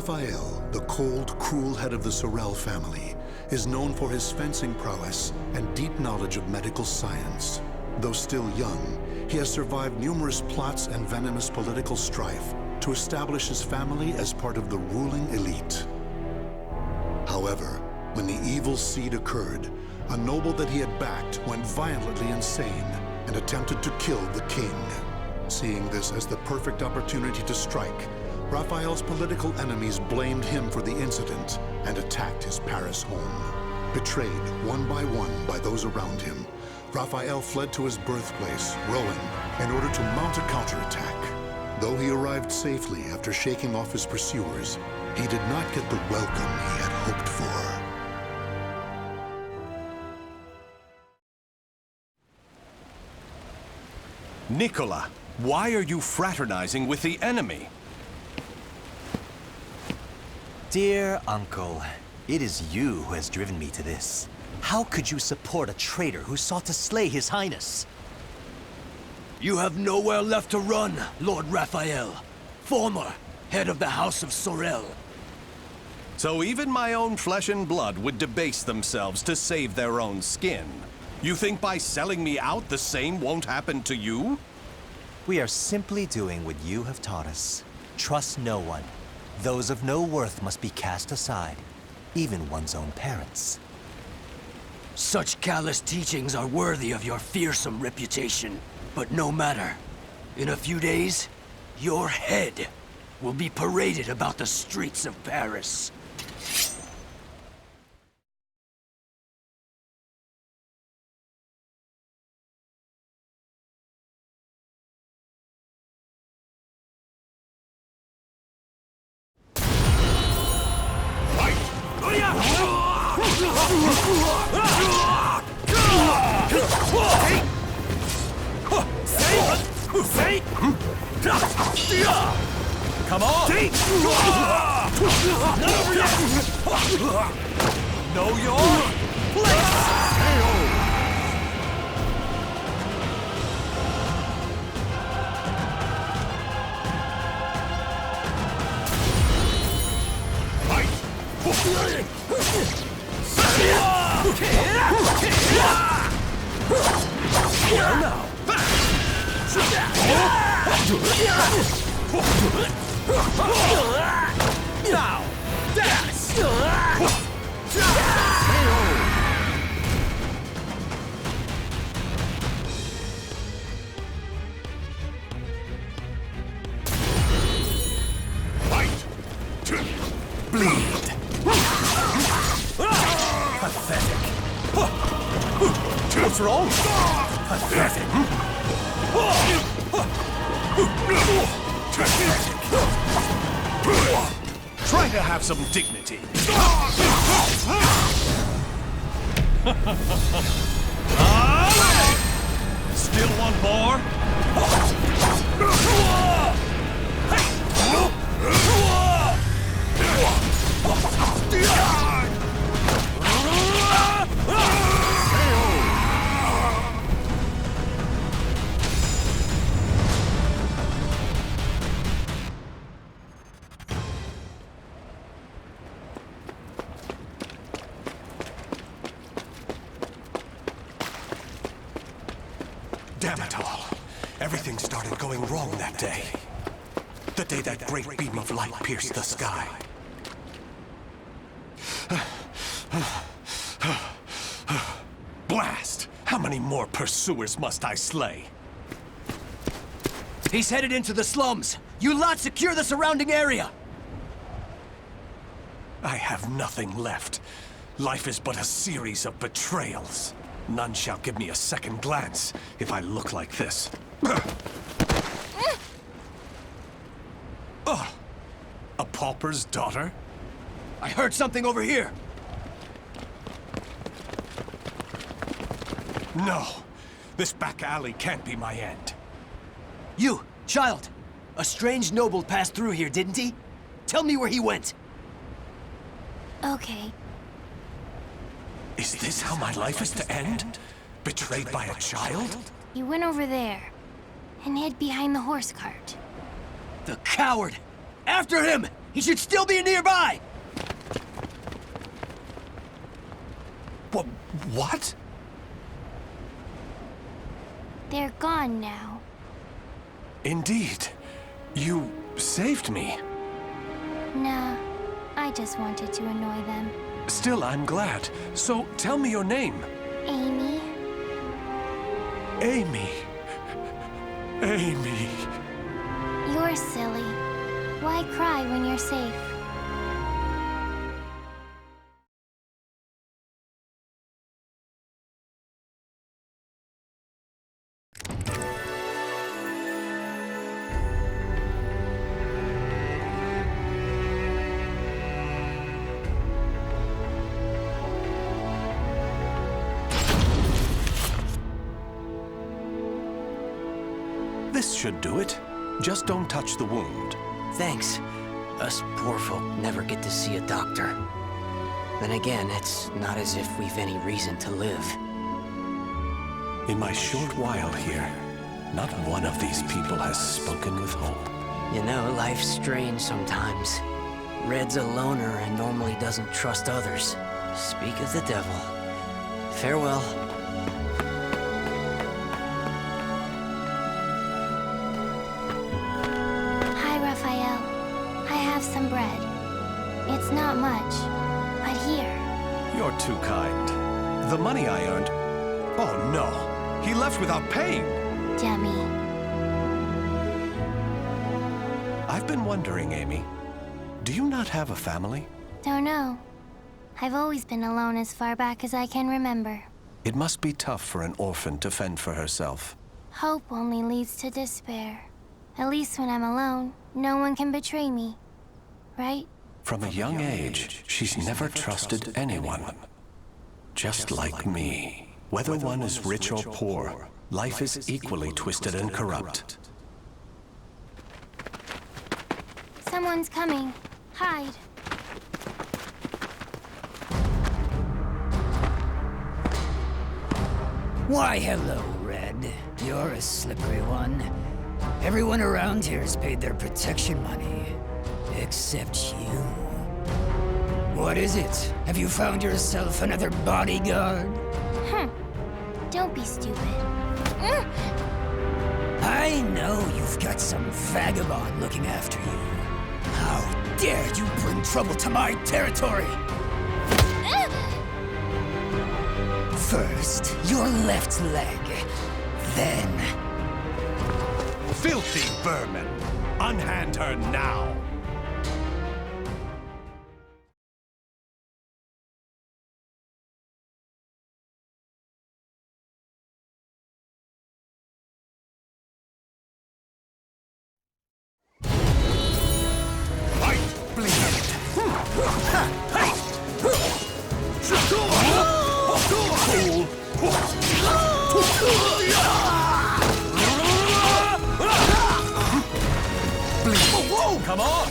Raphael, the cold, cruel head of the Sorel family, is known for his fencing prowess and deep knowledge of medical science. Though still young, he has survived numerous plots and venomous political strife to establish his family as part of the ruling elite. However, when the evil seed occurred, a noble that he had backed went violently insane and attempted to kill the king. Seeing this as the perfect opportunity to strike, Raphael's political enemies blamed him for the incident and attacked his Paris home. Betrayed one by those around him, Raphael fled to his birthplace, Rouen, in order to mount a counterattack. Though he arrived safely after shaking off his pursuers, he did not get the welcome he had hoped for. Nicola, why are you fraternizing with the enemy? Dear Uncle, it is you who has driven me to this. How could you support a traitor who sought to slay His Highness? You have nowhere left to run, Lord Raphael, former head of the House of Sorel. So even my own flesh and blood would debase themselves to save their own skin. You think by selling me out, the same won't happen to you? We are simply doing what you have taught us. Trust no one. Those of no worth must be cast aside, even one's own parents. Such callous teachings are worthy of your fearsome reputation. But no matter. In a few days, your head will be paraded about the streets of Paris. Come on! Know your place! Well now. Now, dance! Fight! Bleed! Pathetic! What's wrong? Pathetic! Try to have some dignity. Still want more? Damn it all. Everything started going wrong that day. The day that great beam of light pierced the sky. Blast! How many more pursuers must I slay? He's headed into the slums. You lot secure the surrounding area. I have nothing left. Life is but a series of betrayals. None shall give me a second glance if I look like this. A pauper's daughter? I heard something over here. No. This back alley can't be my end. You, child. A strange noble passed through here, didn't he? Tell me where he went. Okay. Is this how my life is to end? Betrayed by a child? He went over there and hid behind the horse cart. The coward! After him! He should still be nearby! What? They're gone now. Indeed. You saved me. Nah, I just wanted to annoy them. Still, I'm glad. So, tell me your name. Amy? Amy. Amy. You're silly. Why cry when you're safe? This should do it. Just don't touch the wound. Thanks. Us poor folk never get to see a doctor. Then again, it's not as if we've any reason to live. In my short while here, not one of these people has spoken with hope. You know, life's strange sometimes. Red's a loner and normally doesn't trust others. Speak of the devil. Farewell. Hi, Raphael. I have some bread. It's not much, but here. You're too kind. The money I earned... Oh, no. He left without paying. Dummy. I've been wondering, Amy. Do you not have a family? Don't know. I've always been alone as far back as I can remember. It must be tough for an orphan to fend for herself. Hope only leads to despair. At least when I'm alone, no one can betray me. Right? From a young age, she's never trusted anyone. Just like me. Whether one is rich or poor, life is equally twisted and corrupt. Someone's coming. Hide. Why, hello, Red. You're a slippery one. Everyone around here's paid their protection money. Except you. What is it? Have you found yourself another bodyguard? Don't be stupid. I know you've got some vagabond looking after you. How dare you bring trouble to my territory? First, your left leg. Then... Filthy vermin! Unhand her now! Come on!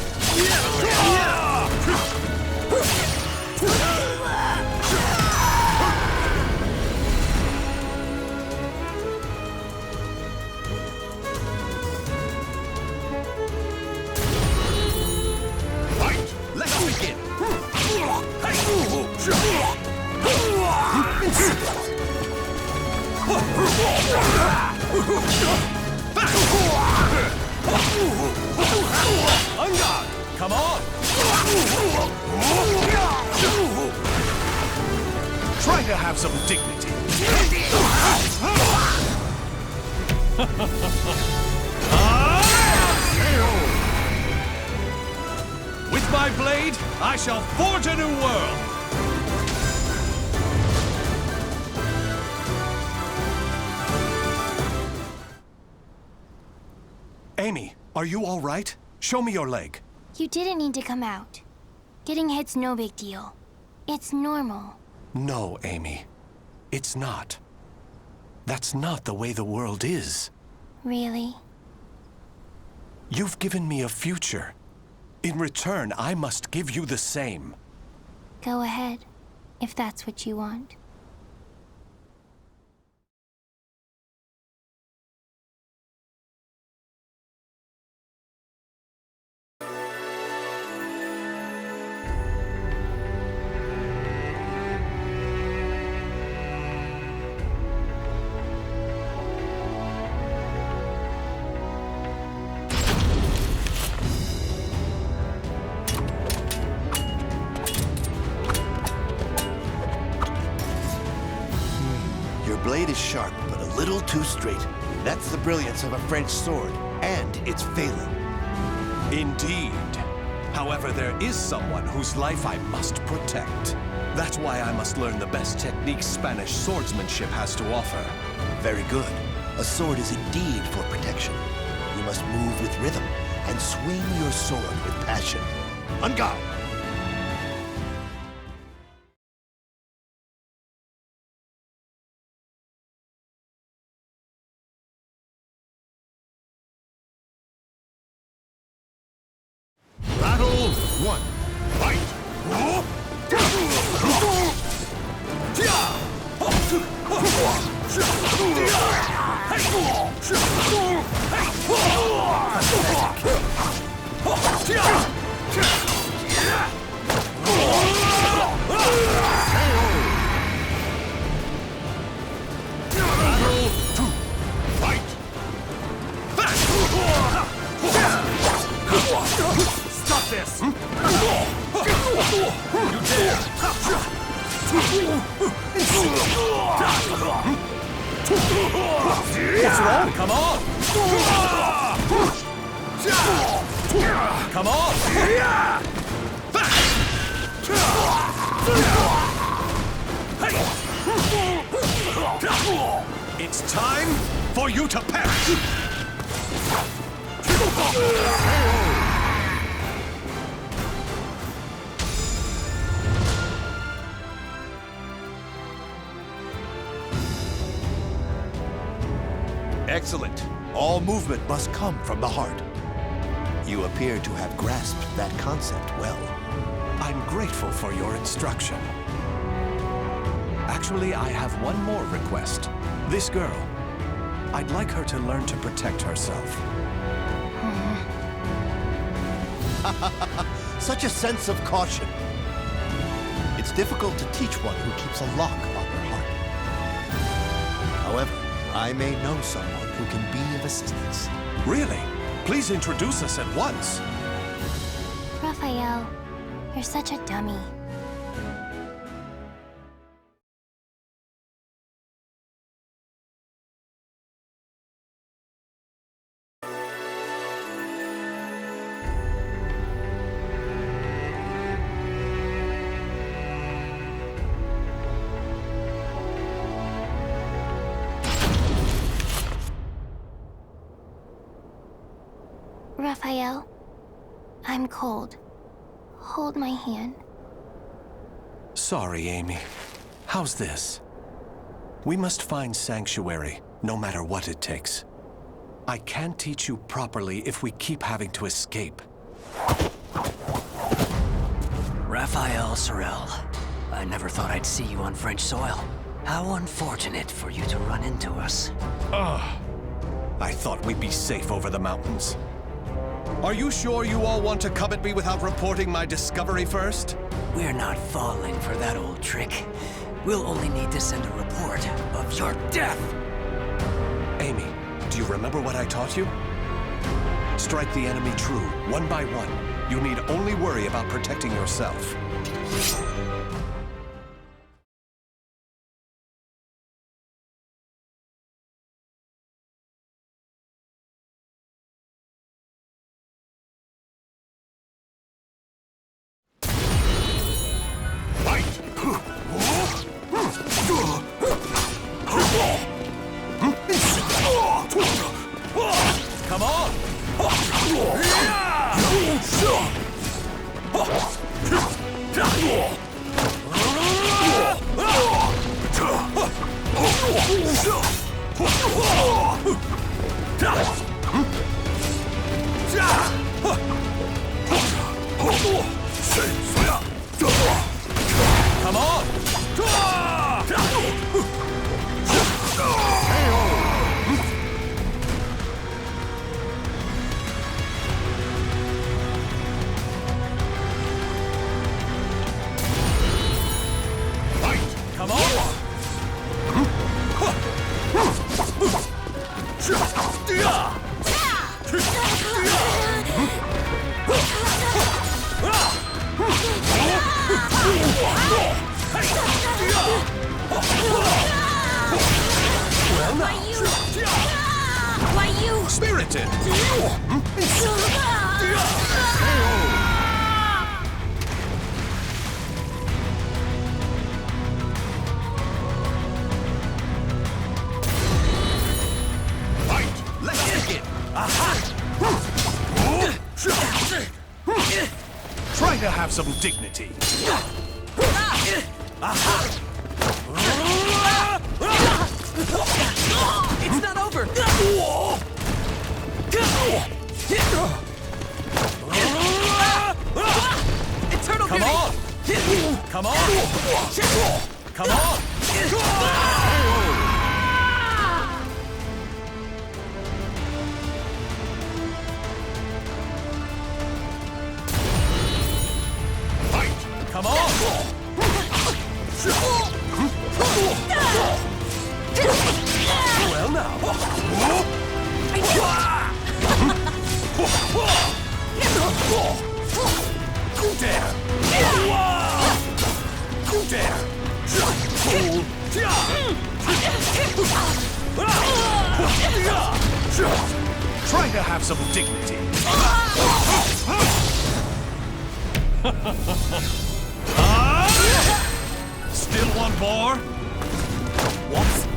Right, let's begin! On guard! Come on! Try to have some dignity. With my blade, I shall forge a new world! Amy, are you all right? Show me your leg. You didn't need to come out. Getting hit's no big deal. It's normal. No, Amy. It's not. That's not the way the world is. Really? You've given me a future. In return, I must give you the same. Go ahead, if that's what you want. blade is sharp, but a little too straight. That's the brilliance of a French sword, and it's failing. Indeed. However, there is someone whose life I must protect. That's why I must learn the best techniques Spanish swordsmanship has to offer. Very good. A sword is indeed for protection. You must move with rhythm and swing your sword with passion. On guard! Battle 1. Fight! Stop this! You dare! What's wrong? Come on! Come on! It's time for you to perish! Excellent. All movement must come from the heart. You appear to have grasped that concept well. I'm grateful for your instruction. Actually, I have one more request. This girl. I'd like her to learn to protect herself. Such a sense of caution. It's difficult to teach one who keeps a lock on her heart. However, I may know someone who can be of assistance. Really? Please introduce us at once. Raphael, you're such a dummy. Raphael, I'm cold. Hold my hand. Sorry, Amy. How's this? We must find sanctuary, no matter what it takes. I can't teach you properly if we keep having to escape. Raphael Sorel, I never thought I'd see you on French soil. How unfortunate for you to run into us. I thought we'd be safe over the mountains. Are you sure you all want to come at me without reporting my discovery first? We're not falling for that old trick. We'll only need to send a report of your death. Amy, do you remember what I taught you? Strike the enemy true, one by one. You need only worry about protecting yourself. Come on! Come on! Come on! now! Why you? Spirited! Fight! Let's begin! Try to have some dignity. It's not over! Eternal Come beauty! on! Come on! Come on! Fight! Come on! Well now. Go there! Go there! Try to have some dignity. Still want more? What?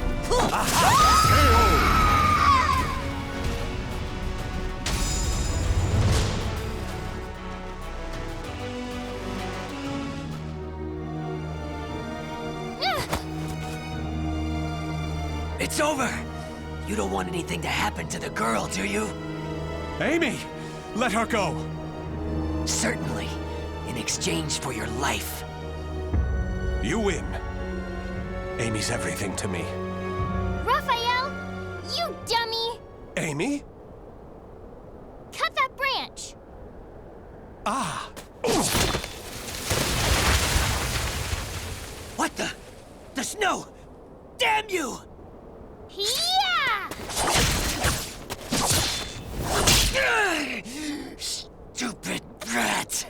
It's over! You don't want anything to happen to the girl, do you? Amy! Let her go! Certainly. In exchange for your life. You win. Amy's everything to me. Raphael! You dummy! Amy? Cut that branch! Ah! What the? The snow! Damn you! Yeah! Stupid brat!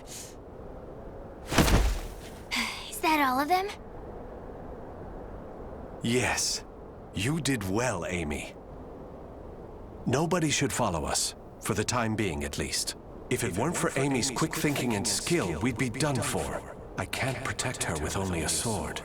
Is that all of them? Yes. You did well, Amy. Nobody should follow us, for the time being at least. If it weren't for Amy's quick thinking and skill, we'd be done for. I can't protect her with only a sword.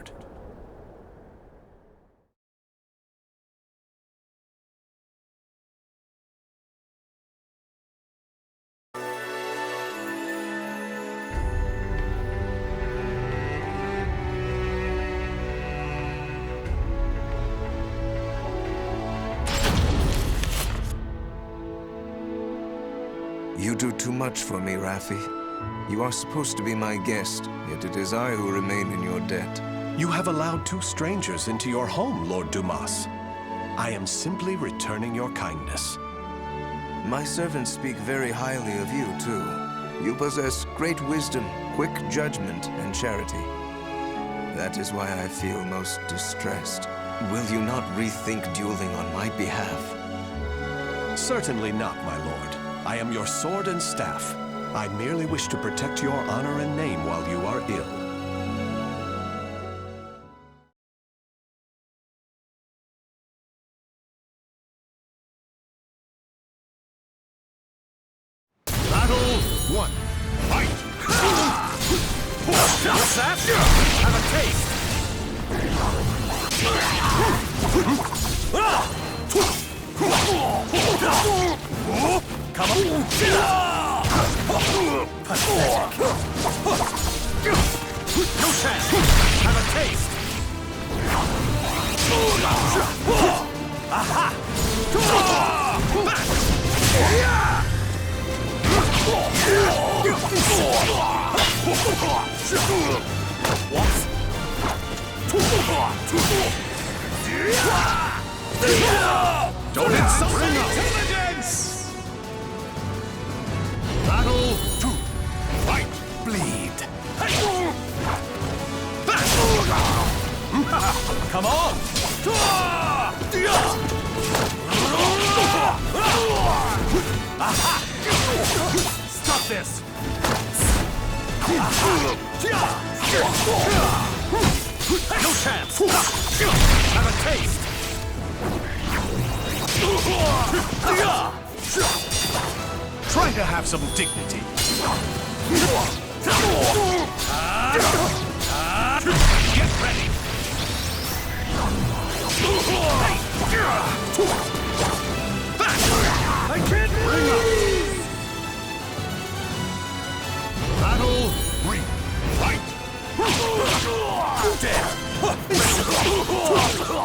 You do too much for me, Raffi. You are supposed to be my guest, yet it is I who remain in your debt. You have allowed 2 strangers into your home, Lord Dumas. I am simply returning your kindness. My servants speak very highly of you, too. You possess great wisdom, quick judgment, and charity. That is why I feel most distressed. Will you not rethink dueling on my behalf? Certainly not, my lord. I am your sword and staff. I merely wish to protect your honor and name while you are ill. Battle 1. Fight! What's that? Have a taste! Come on! Pathetic. No chance! Have a taste! Aha! Don't insult my intelligence! Battle 2. Fight! Bleed. Come on! Aha! Stop this! No chance! Have a taste! Try to have some dignity. Get ready. I can't bring up. Battle 3. Fight.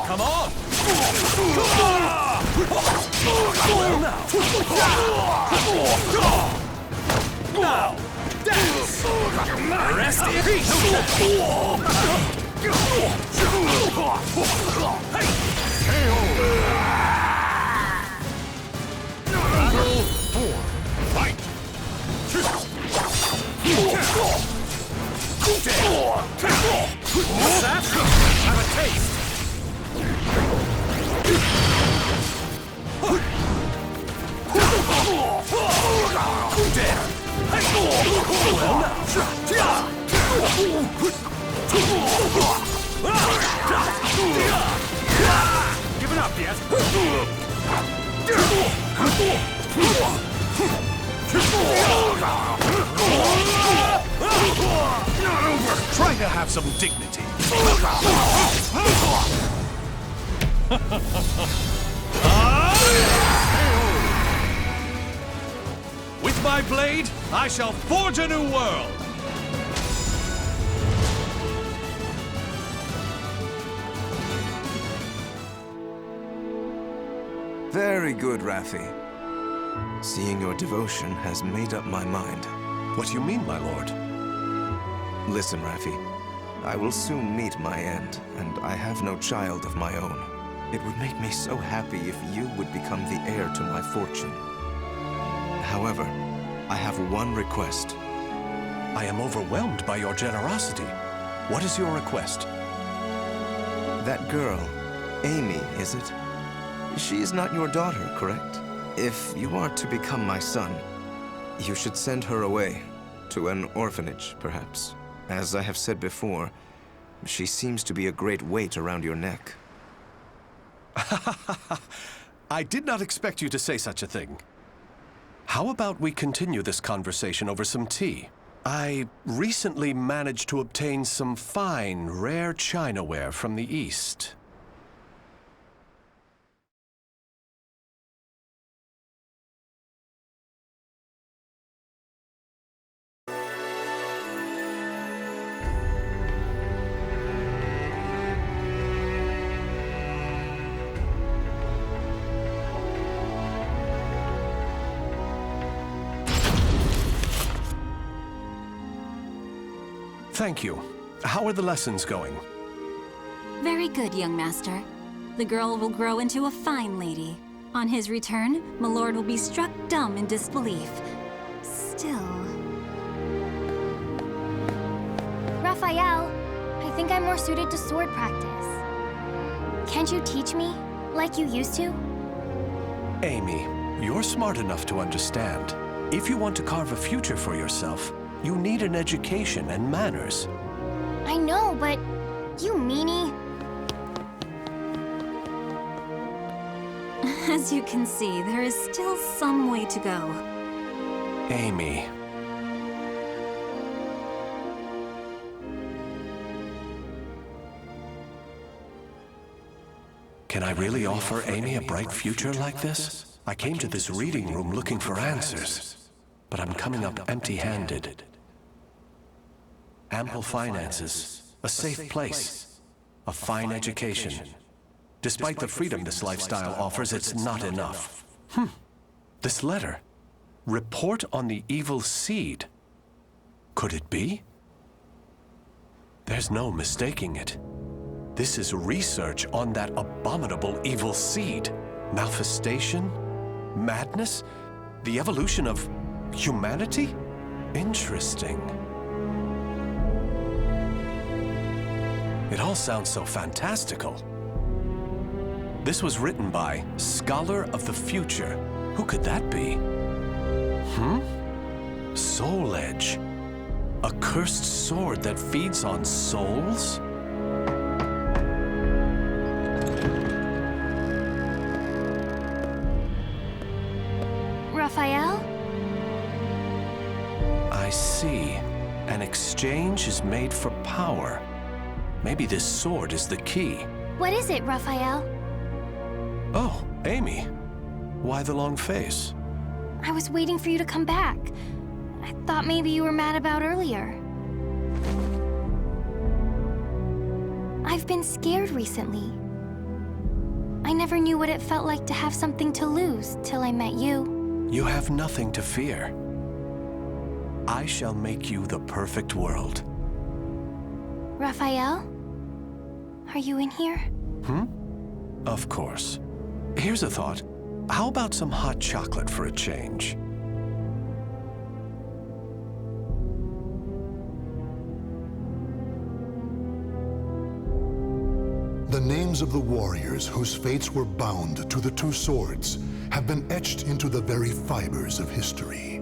Come on. Well now. Now. Dance. Rest in peace. Battle 4. Fight. What's that? Have a taste. Give it up yet? Not over! Try to have some dignity. With my blade, I shall forge a new world! Very good, Raffi. Seeing your devotion has made up my mind. What do you mean, my lord? Listen, Raffi. I will soon meet my end, and I have no child of my own. It would make me so happy if you would become the heir to my fortune. However, I have one request. I am overwhelmed by your generosity. What is your request? That girl, Amy, is it? She is not your daughter, correct? If you are to become my son, you should send her away, to an orphanage, perhaps. As I have said before, she seems to be a great weight around your neck. I did not expect you to say such a thing. How about we continue this conversation over some tea? I recently managed to obtain some fine, rare chinaware from the East. Thank you. How are the lessons going? Very good, young master. The girl will grow into a fine lady. On his return, my lord will be struck dumb in disbelief. Still... Raphael, I think I'm more suited to sword practice. Can't you teach me, like you used to? Amy, you're smart enough to understand. If you want to carve a future for yourself, you need an education and manners. I know, but you meanie. As you can see, there is still some way to go. Amy. Can I really offer Amy a bright future like this? I came to this reading room looking for answers, but I'm coming up empty-handed. Ample finances, a safe place, a fine education. Despite the freedom this lifestyle offers, it's not enough. This letter. Report on the evil seed. Could it be? There's no mistaking it. This is research on that abominable evil seed. Manifestation? Madness? The evolution of humanity? Interesting. It all sounds so fantastical. This was written by Scholar of the Future. Who could that be? Soul Edge. A cursed sword that feeds on souls? change is made for power. Maybe this sword is the key. What is it, Raphael? Oh, Amy. Why the long face? I was waiting for you to come back. I thought maybe you were mad about earlier. I've been scared recently. I never knew what it felt like to have something to lose till I met you. You have nothing to fear. I shall make you the perfect world. Raphael? Are you in here? Of course. Here's a thought. How about some hot chocolate for a change? The names of the warriors whose fates were bound to the two swords have been etched into the very fibers of history.